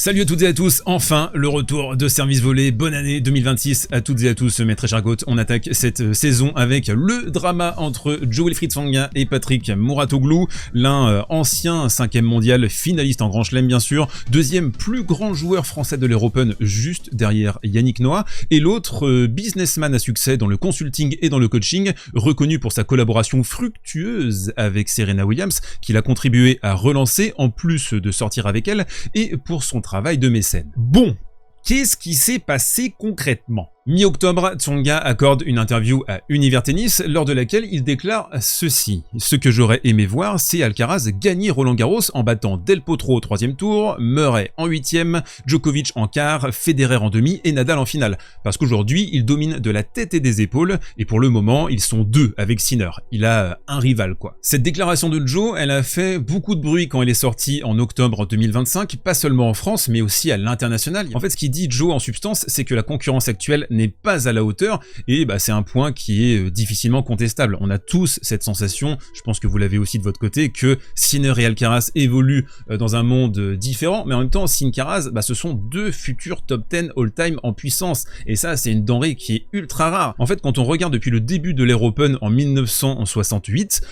Salut à toutes et à tous, enfin le retour de Service Volé, bonne année 2026 à toutes et à tous, mes très chers goths. On attaque cette saison avec le drama entre Jo-Wilfried Tsonga et Patrick Mouratoglou, l'un ancien 5e mondial, finaliste en Grand Chelem bien sûr, deuxième plus grand joueur français de l'Europen juste derrière Yannick Noah, et l'autre businessman à succès dans le consulting et dans le coaching, reconnu pour sa collaboration fructueuse avec Serena Williams, qu'il a contribué à relancer en plus de sortir avec elle, et pour son travail de mécène. Bon, qu'est-ce qui s'est passé concrètement ? Mi-octobre, Tsonga accorde une interview à Univers Tennis lors de laquelle il déclare ceci. Ce que j'aurais aimé voir, c'est Alcaraz gagner Roland Garros en battant Del Potro au 3e tour, Murray en 8e, Djokovic en quart, Federer en demi et Nadal en finale. Parce qu'aujourd'hui, il domine de la tête et des épaules et pour le moment, ils sont deux avec Sinner. Il a un rival quoi. Cette déclaration de Joe, elle a fait beaucoup de bruit quand elle est sortie en octobre 2025, pas seulement en France mais aussi à l'international. En fait, ce qu'il dit Joe en substance, c'est que la concurrence actuelle n'est pas à la hauteur et c'est un point qui est difficilement contestable. On a tous cette sensation, je pense que vous l'avez aussi de votre côté, que Sinner et Alcaraz évoluent dans un monde différent, mais en même temps Sinner, ce sont deux futurs top 10 all-time en puissance et ça c'est une denrée qui est ultra rare. En fait, quand on regarde depuis le début de l'Air Open en 1968,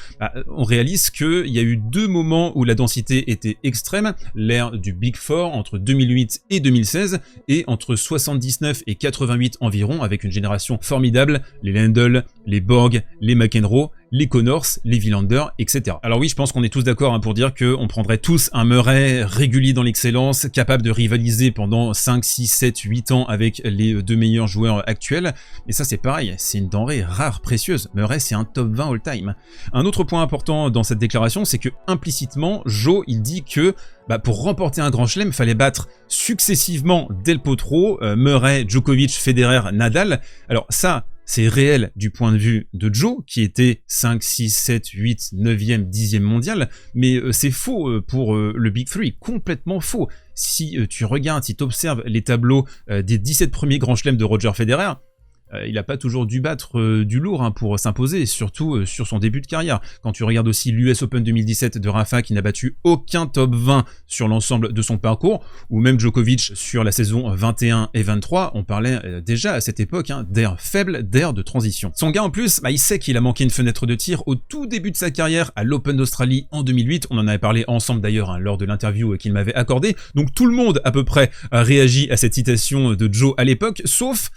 on réalise qu'il y a eu deux moments où la densité était extrême, l'ère du Big Four entre 2008 et 2016 et entre 79 et 88 environ, avec une génération formidable, les Lendl, les Borg, les McEnroe, les Connors, les Wilander, etc. Alors oui, je pense qu'on est tous d'accord pour dire qu'on prendrait tous un Murray régulier dans l'excellence, capable de rivaliser pendant 5, 6, 7, 8 ans avec les deux meilleurs joueurs actuels, mais ça c'est pareil, c'est une denrée rare, précieuse. Murray c'est un top 20 all-time. Un autre point important dans cette déclaration, c'est que implicitement, Joe il dit que pour remporter un grand chelem, fallait battre successivement Del Potro, Murray, Djokovic, Federer, Nadal. Alors ça, c'est réel du point de vue de Joe, qui était 5, 6, 7, 8, 9e, 10e mondial, mais c'est faux pour le Big Three, complètement faux. Si tu regardes, si tu observes les tableaux des 17 premiers grands chelems de Roger Federer, il n'a pas toujours dû battre du lourd pour s'imposer, surtout sur son début de carrière. Quand tu regardes aussi l'US Open 2017 de Rafa qui n'a battu aucun top 20 sur l'ensemble de son parcours, ou même Djokovic sur la saison 21 et 23, on parlait déjà à cette époque d'air faible, d'air de transition. Tsonga en plus, il sait qu'il a manqué une fenêtre de tir au tout début de sa carrière à l'Open d'Australie en 2008, on en avait parlé ensemble d'ailleurs lors de l'interview qu'il m'avait accordée, donc tout le monde à peu près a réagi à cette citation de Joe à l'époque, sauf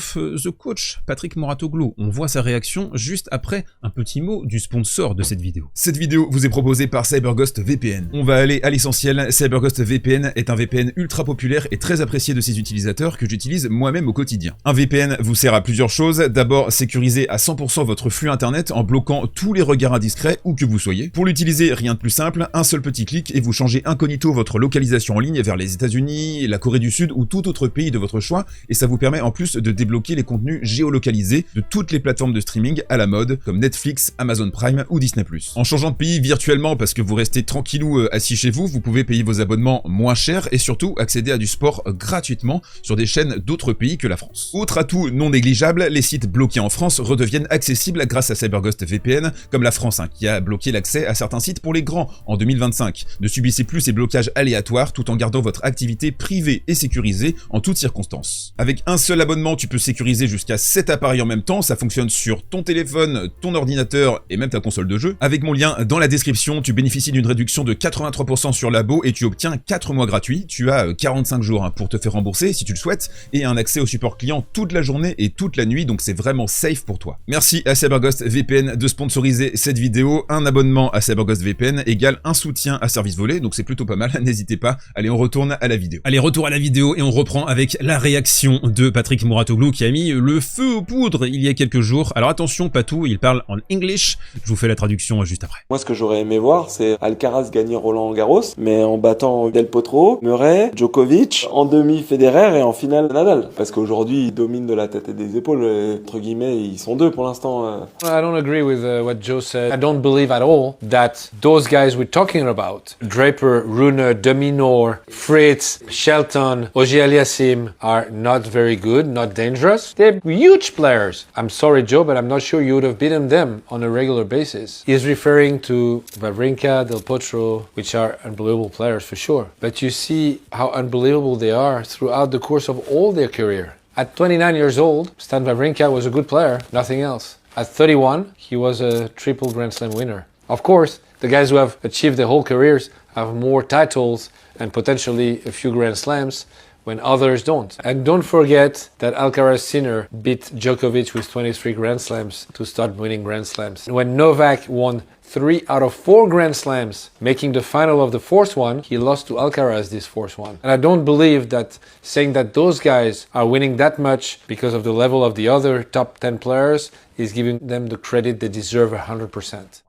The Coach, Patrick Mouratoglou. On voit sa réaction juste après un petit mot du sponsor de cette vidéo. Cette vidéo vous est proposée par CyberGhost VPN. On va aller à l'essentiel. CyberGhost VPN est un VPN ultra populaire et très apprécié de ses utilisateurs que j'utilise moi-même au quotidien. Un VPN vous sert à plusieurs choses. D'abord, sécuriser à 100% votre flux internet en bloquant tous les regards indiscrets où que vous soyez. Pour l'utiliser, rien de plus simple, un seul petit clic et vous changez incognito votre localisation en ligne vers les États-Unis, la Corée du Sud ou tout autre pays de votre choix et ça vous permet en plus de débloquer les contenus géolocalisés de toutes les plateformes de streaming à la mode comme Netflix, Amazon Prime ou Disney+. En changeant de pays virtuellement parce que vous restez tranquillou assis chez vous, vous pouvez payer vos abonnements moins cher et surtout accéder à du sport gratuitement sur des chaînes d'autres pays que la France. Autre atout non négligeable, les sites bloqués en France redeviennent accessibles grâce à CyberGhost VPN, comme la France qui a bloqué l'accès à certains sites pour les grands en 2025. Ne subissez plus ces blocages aléatoires tout en gardant votre activité privée et sécurisée en toutes circonstances. Avec un seul abonnement, tu peux sécuriser jusqu'à 7 appareils en même temps, ça fonctionne sur ton téléphone, ton ordinateur et même ta console de jeu. Avec mon lien dans la description, tu bénéficies d'une réduction de 83% sur l'abo et tu obtiens 4 mois gratuits. Tu as 45 jours pour te faire rembourser si tu le souhaites et un accès au support client toute la journée et toute la nuit, donc c'est vraiment safe pour toi. Merci à CyberGhost VPN de sponsoriser cette vidéo. Un abonnement à CyberGhost VPN égale un soutien à Service Volé, donc c'est plutôt pas mal, n'hésitez pas. Allez, on retourne à la vidéo. Allez, retour à la vidéo et on reprend avec la réaction de Patrick Mouratoglou qui a mis le feu aux poudres il y a quelques jours. Alors attention, Patou, il parle en English. Je vous fais la traduction juste après. Moi, ce que j'aurais aimé voir, c'est Alcaraz gagner Roland Garros, mais en battant Del Potro, Murray, Djokovic, en demi Federer et en finale Nadal. Parce qu'aujourd'hui, ils dominent de la tête et des épaules. Entre guillemets, ils sont deux pour l'instant. I don't agree with what Joe said. I don't believe at all that those guys we're talking about, Draper, Rune, Dominor, Fritz, Shelton, Auger-Aliassime, are not very good, not dangerous. dangerous. They're huge players. I'm sorry, Joe, but I'm not sure you would have beaten them on a regular basis. He's referring to Wawrinka, Del Potro, which are unbelievable players for sure. But you see how unbelievable they are throughout the course of all their career. At 29 years old, Stan Wawrinka was a good player, nothing else. At 31, he was a triple Grand Slam winner. Of course, the guys who have achieved their whole careers have more titles and potentially a few Grand Slams when others don't. And don't forget that Alcaraz Sinner beat Djokovic with 23 Grand Slams to start winning Grand Slams. And when Novak won 3 out of 4 Grand Slams, making the final of the 4th one, he lost to Alcaraz this 4th one. And I don't believe that saying that those guys are winning that much because of the level of the other top 10 players is giving them the credit they deserve 100%.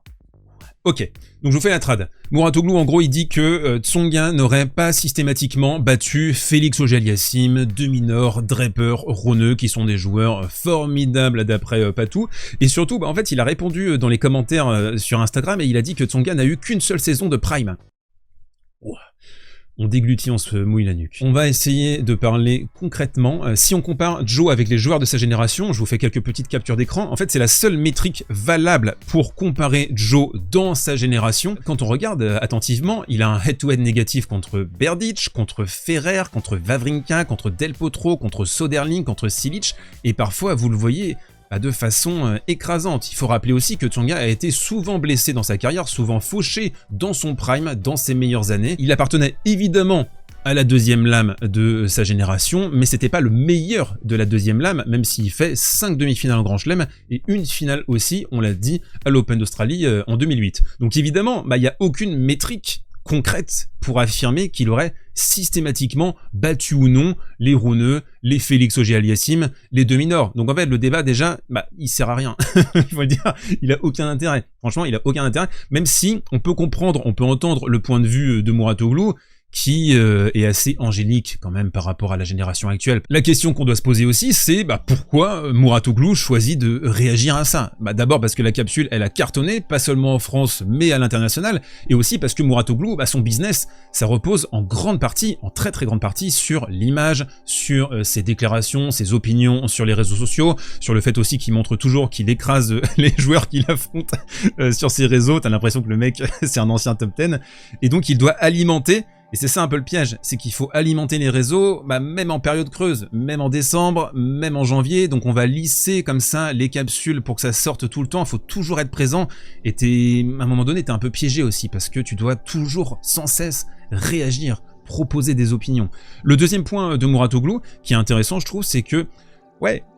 Ok, donc je vous fais la trad. Mouratoglou, en gros, il dit que Tsonga n'aurait pas systématiquement battu Félix Auger-Aliassime, De Minaur, Draper, Roneux, qui sont des joueurs formidables d'après Patou. Et surtout, en fait, il a répondu dans les commentaires sur Instagram et il a dit que Tsonga n'a eu qu'une seule saison de prime. Ouah. On déglutit, on se mouille la nuque. On va essayer de parler concrètement. Si on compare Joe avec les joueurs de sa génération, je vous fais quelques petites captures d'écran. En fait, c'est la seule métrique valable pour comparer Joe dans sa génération. Quand on regarde attentivement, il a un head-to-head négatif contre Berdych, contre Ferrer, contre Wawrinka, contre Del Potro, contre Soderling, contre Cilic. Et parfois, vous le voyez, de façon écrasante. Il faut rappeler aussi que Tsonga a été souvent blessé dans sa carrière, souvent fauché dans son prime, dans ses meilleures années. Il appartenait évidemment à la deuxième lame de sa génération, mais c'était pas le meilleur de la deuxième lame, même s'il fait 5 demi-finales en Grand Chelem et une finale aussi, on l'a dit, à l'Open d'Australie en 2008. Donc évidemment, il n'y a aucune métrique concrète pour affirmer qu'il aurait systématiquement battu ou non les Roneux, les Félix Auger-Aliassime, les De Minaur. Donc en fait, le débat déjà, il sert à rien. Il faut le dire, il a aucun intérêt. Franchement, il a aucun intérêt, même si on peut comprendre, on peut entendre le point de vue de Mouratoglou, qui est assez angélique quand même par rapport à la génération actuelle. La question qu'on doit se poser aussi, c'est pourquoi Mouratoglou choisit de réagir à ça. D'abord parce que la capsule, elle a cartonné, pas seulement en France, mais à l'international, et aussi parce que Mouratoglou, son business, ça repose en grande partie, en très très grande partie, sur l'image, sur ses déclarations, ses opinions sur les réseaux sociaux, sur le fait aussi qu'il montre toujours qu'il écrase les joueurs qu'il affronte sur ses réseaux. T'as l'impression que le mec, c'est un ancien top 10, et donc il doit alimenter. Et c'est ça un peu le piège, c'est qu'il faut alimenter les réseaux, même en période creuse, même en décembre, même en janvier, donc on va lisser comme ça les capsules pour que ça sorte tout le temps, il faut toujours être présent, et à un moment donné t'es un peu piégé aussi, parce que tu dois toujours, sans cesse, réagir, proposer des opinions. Le deuxième point de Mouratoglou, qui est intéressant je trouve, c'est que,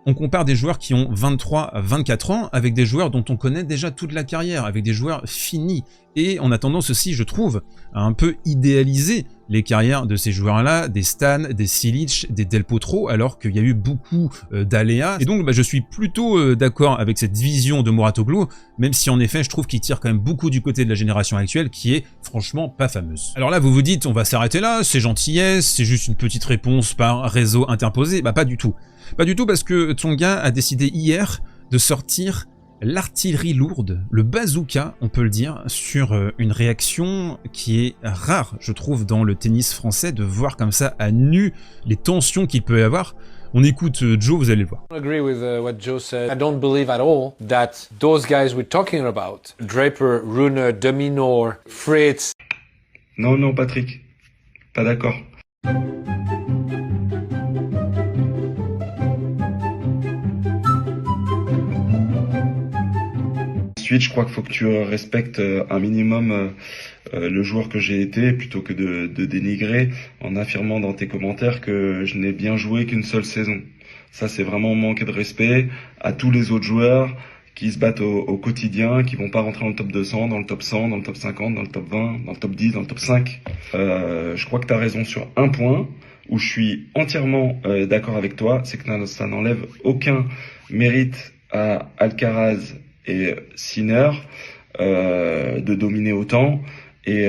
on compare des joueurs qui ont 23 à 24 ans avec des joueurs dont on connaît déjà toute la carrière, avec des joueurs finis. Et on a tendance aussi, je trouve, à un peu idéaliser les carrières de ces joueurs-là, des Stan, des Cilic, des Del Potro, alors qu'il y a eu beaucoup d'aléas. Et donc je suis plutôt d'accord avec cette vision de Mouratoglou, même si en effet je trouve qu'il tire quand même beaucoup du côté de la génération actuelle, qui est franchement pas fameuse. Alors là vous vous dites, on va s'arrêter là, c'est gentillesse, c'est juste une petite réponse par réseau interposé. Pas du tout. Pas du tout, parce que Tsonga a décidé hier de sortir l'artillerie lourde, le bazooka, on peut le dire, sur une réaction qui est rare, je trouve, dans le tennis français, de voir comme ça à nu les tensions qu'il peut y avoir. On écoute Joe, vous allez le voir. I agree with what Joe said. I don't believe at all that those guys we're talking about, Draper, Rune, De Minaur, Fritz. Non, Patrick, pas d'accord. Ensuite, je crois qu'il faut que tu respectes un minimum le joueur que j'ai été, plutôt que de dénigrer en affirmant dans tes commentaires que je n'ai bien joué qu'une seule saison. Ça, c'est vraiment manquer de respect à tous les autres joueurs qui se battent au quotidien, qui vont pas rentrer dans le top 200, dans le top 100, dans le top 50, dans le top 20, dans le top 10, dans le top 5. Je crois que tu as raison sur un point où je suis entièrement d'accord avec toi, c'est que ça n'enlève aucun mérite à Alcaraz et Sinner de dominer autant, et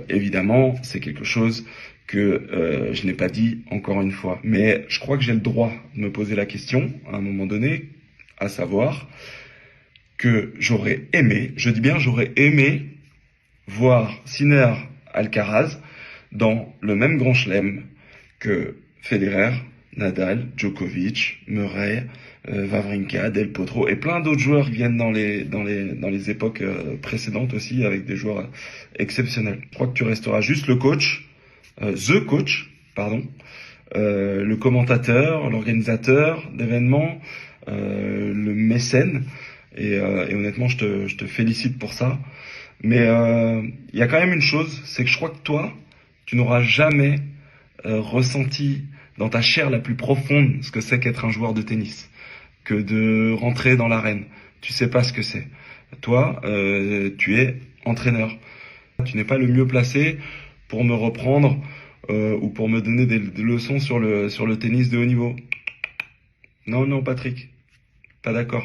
évidemment c'est quelque chose que je n'ai pas dit encore une fois, mais je crois que j'ai le droit de me poser la question à un moment donné, à savoir que j'aurais aimé, je dis bien j'aurais aimé voir Sinner Alcaraz dans le même Grand Chelem que Federer, Nadal, Djokovic, Murray, Wawrinka, Del Potro et plein d'autres joueurs qui viennent dans les époques précédentes aussi avec des joueurs exceptionnels. Je crois que tu resteras juste le coach, the coach, pardon, le commentateur, l'organisateur d'événements, le mécène et honnêtement je te félicite pour ça. Mais il y a quand même une chose, c'est que je crois que toi, tu n'auras jamais ressenti dans ta chair la plus profonde ce que c'est qu'être un joueur de tennis, que de rentrer dans l'arène. Tu sais pas ce que c'est. Toi, tu es entraîneur. Tu n'es pas le mieux placé pour me reprendre ou pour me donner des leçons sur le tennis de haut niveau. Non, Patrick, pas d'accord.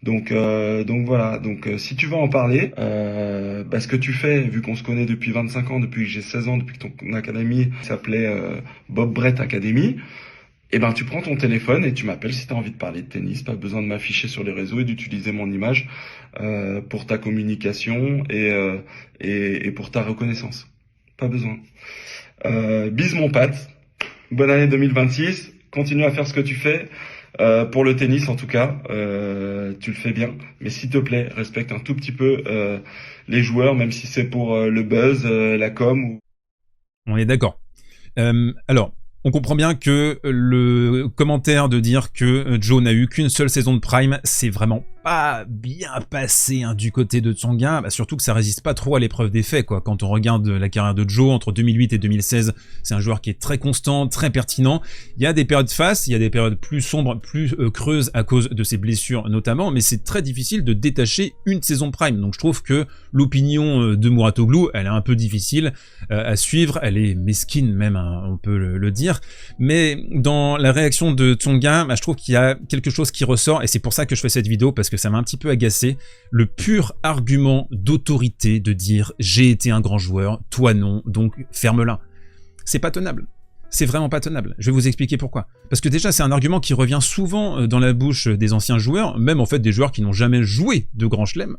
Donc voilà. Donc si tu veux en parler, ce que tu fais, vu qu'on se connaît depuis 25 ans, depuis que j'ai 16 ans, depuis que ton académie s'appelait Bob Brett Academy, tu prends ton téléphone et tu m'appelles si tu as envie de parler de tennis. Pas besoin de m'afficher sur les réseaux et d'utiliser mon image pour ta communication et pour ta reconnaissance. Pas besoin. Bise mon Pat. Bonne année 2026. Continue à faire ce que tu fais. Pour le tennis en tout cas, tu le fais bien, mais s'il te plaît, respecte un tout petit peu les joueurs, même si c'est pour le buzz, la com. On est d'accord. Alors, on comprend bien que le commentaire de dire que Joe n'a eu qu'une seule saison de prime, c'est vraiment pas bien passé du côté de Tsonga, surtout que ça résiste pas trop à l'épreuve des faits, quoi. Quand on regarde la carrière de Joe entre 2008 et 2016, c'est un joueur qui est très constant, très pertinent. Il y a des périodes fastes, il y a des périodes plus sombres, plus creuses à cause de ses blessures notamment, mais c'est très difficile de détacher une saison prime. Donc je trouve que l'opinion de Mouratoglou, elle est un peu difficile à suivre, elle est mesquine même, on peut le dire. Mais dans la réaction de Tsonga, je trouve qu'il y a quelque chose qui ressort, et c'est pour ça que je fais cette vidéo, parce que ça m'a un petit peu agacé, le pur argument d'autorité de dire « j'ai été un grand joueur, toi non, donc ferme-la ». C'est pas tenable. C'est vraiment pas tenable. Je vais vous expliquer pourquoi. Parce que déjà, c'est un argument qui revient souvent dans la bouche des anciens joueurs, même en fait des joueurs qui n'ont jamais joué de grand chelem.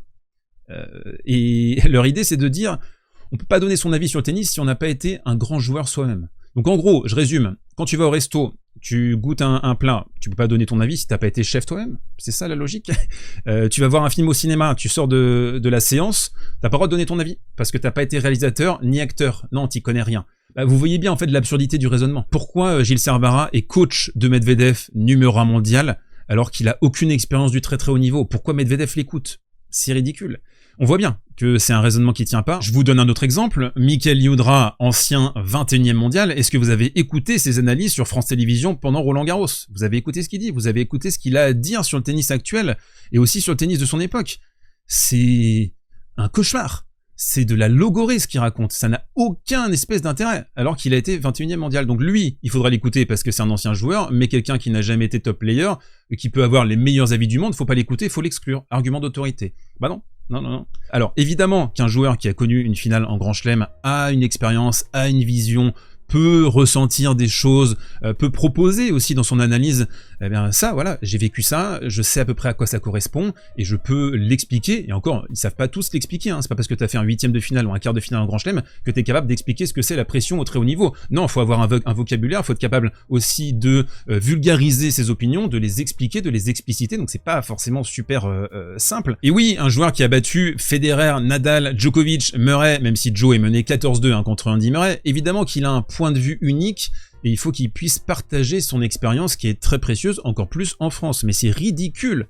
Et leur idée, c'est de dire « on peut pas donner son avis sur le tennis si on n'a pas été un grand joueur soi-même ». Donc en gros, je résume, quand tu vas au resto, tu goûtes un plat, tu peux pas donner ton avis si t'as pas été chef toi-même, c'est ça la logique. Tu vas voir un film au cinéma, tu sors de la séance, t'as pas le droit de donner ton avis, parce que t'as pas été réalisateur ni acteur, non, t'y connais rien. Vous voyez bien en fait l'absurdité du raisonnement. Pourquoi Gilles Cervara est coach de Medvedev, numéro 1 mondial, alors qu'il a aucune expérience du très très haut niveau? Pourquoi Medvedev l'écoute? C'est ridicule. On voit bien que c'est un raisonnement qui tient pas. Je vous donne un autre exemple. Mikael Youdra, ancien 21e mondial, est-ce que vous avez écouté ses analyses sur France Télévisions pendant Roland Garros? Vous avez écouté ce qu'il dit? Vous avez écouté ce qu'il a à dire sur le tennis actuel et aussi sur le tennis de son époque? C'est un cauchemar. C'est de la logorée ce qu'il raconte. Ça n'a aucun espèce d'intérêt, alors qu'il a été 21e mondial. Donc lui, il faudra l'écouter parce que c'est un ancien joueur, mais quelqu'un qui n'a jamais été top player, qui peut avoir les meilleurs avis du monde, faut pas l'écouter, faut l'exclure. Argument d'autorité. Bah non. Non. Alors, évidemment qu'un joueur qui a connu une finale en Grand Chelem a une expérience, a une vision, peut ressentir des choses, peut proposer aussi dans son analyse, eh bien ça, voilà, j'ai vécu ça, je sais à peu près à quoi ça correspond, et je peux l'expliquer, et encore, ils savent pas tous l'expliquer, c'est pas parce que t'as fait un 8e de finale ou un quart de finale en Grand Chelem que t'es capable d'expliquer ce que c'est la pression au très haut niveau. Non, faut avoir un vocabulaire, faut être capable aussi de vulgariser ses opinions, de les expliquer, de les expliciter, donc c'est pas forcément super simple. Et oui, un joueur qui a battu Federer, Nadal, Djokovic, Murray, même si Joe est mené 14-2 contre Andy Murray, évidemment qu'il a un point de vue unique, et il faut qu'il puisse partager son expérience qui est très précieuse, encore plus en France. Mais c'est ridicule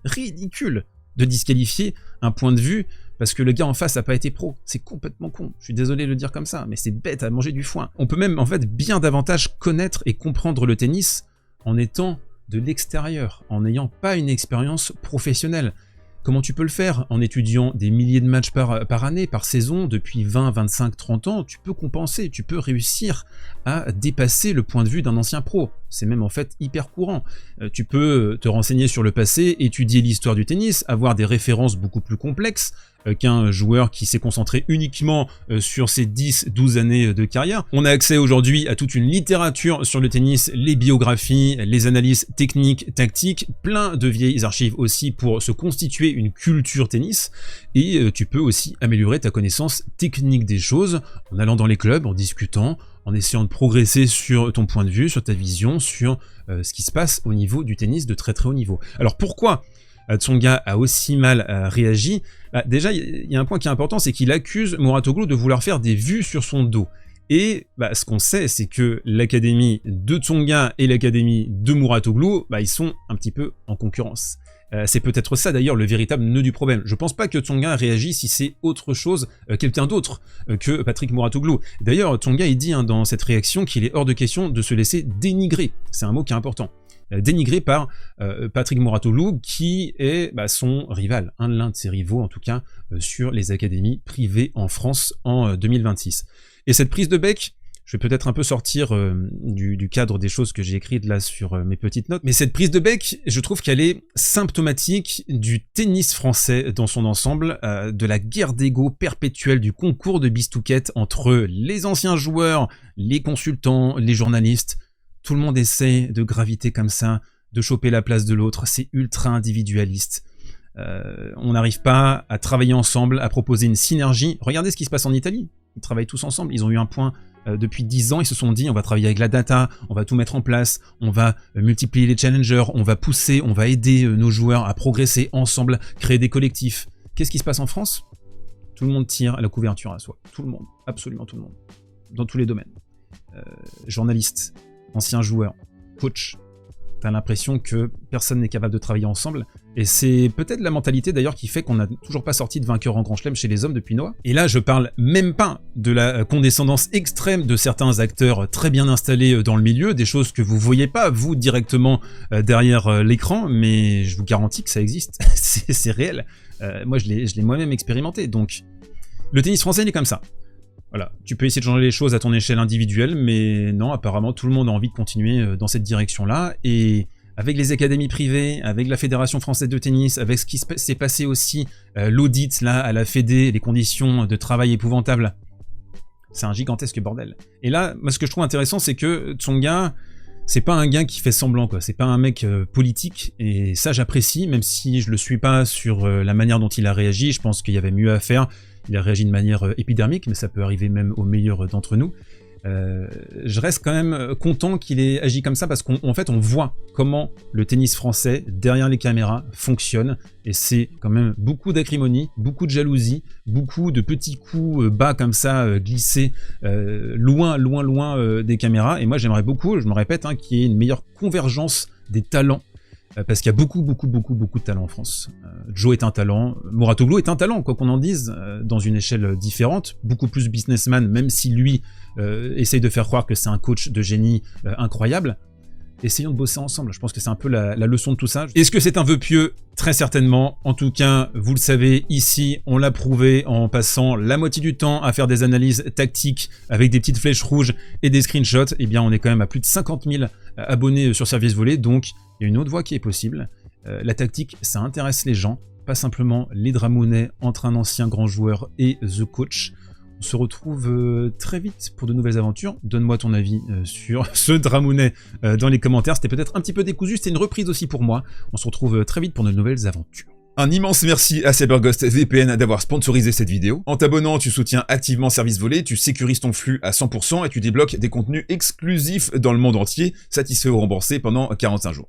de disqualifier un point de vue parce que le gars en face n'a pas été pro. C'est complètement con. Je suis désolé de le dire comme ça, mais c'est bête à manger du foin. On peut même en fait bien davantage connaître et comprendre le tennis en étant de l'extérieur, en n'ayant pas une expérience professionnelle. Comment tu peux le faire? En étudiant des milliers de matchs par année, par saison, depuis 20, 25, 30 ans, tu peux compenser, tu peux réussir à dépasser le point de vue d'un ancien pro. C'est même en fait hyper courant. Tu peux te renseigner sur le passé, étudier l'histoire du tennis, avoir des références beaucoup plus complexes qu'un joueur qui s'est concentré uniquement sur ses 10-12 années de carrière. On a accès aujourd'hui à toute une littérature sur le tennis, les biographies, les analyses techniques, tactiques, plein de vieilles archives aussi pour se constituer une culture tennis, et tu peux aussi améliorer ta connaissance technique des choses en allant dans les clubs, en discutant, en essayant de progresser sur ton point de vue, sur ta vision, sur ce qui se passe au niveau du tennis de très très haut niveau. Alors pourquoi Tsonga a aussi mal réagi? Déjà, il y a un point qui est important, c'est qu'il accuse Mouratoglou de vouloir faire des vues sur son dos. Et ce qu'on sait, c'est que l'académie de Tsonga et l'académie de Mouratoglou, ils sont un petit peu en concurrence. C'est peut-être ça d'ailleurs le véritable nœud du problème. Je pense pas que Tsonga réagit si c'est autre chose, quelqu'un d'autre que Patrick Mouratoglou. D'ailleurs, Tsonga il dit dans cette réaction qu'il est hors de question de se laisser dénigrer. C'est un mot qui est important. Dénigré par Patrick Mouratoglou qui est son rival, l'un de ses rivaux en tout cas, sur les académies privées en France en 2026. Et cette prise de bec, je vais peut-être un peu sortir du cadre des choses que j'ai écrites là sur mes petites notes, mais cette prise de bec, je trouve qu'elle est symptomatique du tennis français dans son ensemble, de la guerre d'ego perpétuelle, du concours de bistouquettes entre les anciens joueurs, les consultants, les journalistes. Tout le monde essaie de graviter comme ça, de choper la place de l'autre, c'est ultra individualiste. On n'arrive pas à travailler ensemble, à proposer une synergie. Regardez ce qui se passe en Italie, ils travaillent tous ensemble, ils ont eu un point depuis 10 ans, ils se sont dit on va travailler avec la data, on va tout mettre en place, on va multiplier les challengers, on va pousser, on va aider nos joueurs à progresser ensemble, créer des collectifs. Qu'est-ce qui se passe en France? Tout le monde tire à la couverture à soi, tout le monde, absolument tout le monde, dans tous les domaines. Journalistes, anciens joueurs, coach, t'as l'impression que personne n'est capable de travailler ensemble, et c'est peut-être la mentalité d'ailleurs qui fait qu'on n'a toujours pas sorti de vainqueur en Grand Chelem chez les hommes depuis Noah. Et là je parle même pas de la condescendance extrême de certains acteurs très bien installés dans le milieu, des choses que vous voyez pas vous directement derrière l'écran, mais je vous garantis que ça existe, c'est réel. Moi je l'ai moi-même expérimenté, donc le tennis français il est comme ça. Voilà, tu peux essayer de changer les choses à ton échelle individuelle, mais non, apparemment tout le monde a envie de continuer dans cette direction-là, et avec les académies privées, avec la Fédération française de tennis, avec ce qui s'est passé aussi, l'audit là à la Fédé, les conditions de travail épouvantables, c'est un gigantesque bordel. Et là, moi ce que je trouve intéressant, c'est que Tsonga, c'est pas un gars qui fait semblant, quoi. C'est pas un mec politique, et ça j'apprécie, même si je le suis pas sur la manière dont il a réagi, je pense qu'il y avait mieux à faire. Il a réagi de manière épidermique, mais ça peut arriver même aux meilleurs d'entre nous. Je reste quand même content qu'il ait agi comme ça, parce qu'en fait on voit comment le tennis français, derrière les caméras, fonctionne, et c'est quand même beaucoup d'acrimonie, beaucoup de jalousie, beaucoup de petits coups bas comme ça, glissés loin des caméras, et moi j'aimerais beaucoup, je me répète, qu'il y ait une meilleure convergence des talents, parce qu'il y a beaucoup de talents en France. Joe est un talent, Mouratoglou est un talent, quoi qu'on en dise, dans une échelle différente, beaucoup plus businessman, même si lui essaye de faire croire que c'est un coach de génie incroyable. Essayons de bosser ensemble, je pense que c'est un peu la leçon de tout ça. Est-ce que c'est un vœu pieux? Très certainement. En tout cas, vous le savez, ici, on l'a prouvé en passant la moitié du temps à faire des analyses tactiques avec des petites flèches rouges et des screenshots. Eh bien, on est quand même à plus de 50 000 abonnés sur Service Volé, donc il y a une autre voie qui est possible. La tactique, ça intéresse les gens, pas simplement les dramounets entre un ancien grand joueur et The Coach. On se retrouve très vite pour de nouvelles aventures. Donne-moi ton avis sur ce dramounet dans les commentaires. C'était peut-être un petit peu décousu, c'était une reprise aussi pour moi. On se retrouve très vite pour de nouvelles aventures. Un immense merci à CyberGhost VPN d'avoir sponsorisé cette vidéo. En t'abonnant, tu soutiens activement Service Volé, tu sécurises ton flux à 100% et tu débloques des contenus exclusifs dans le monde entier, satisfaits ou remboursés pendant 45 jours.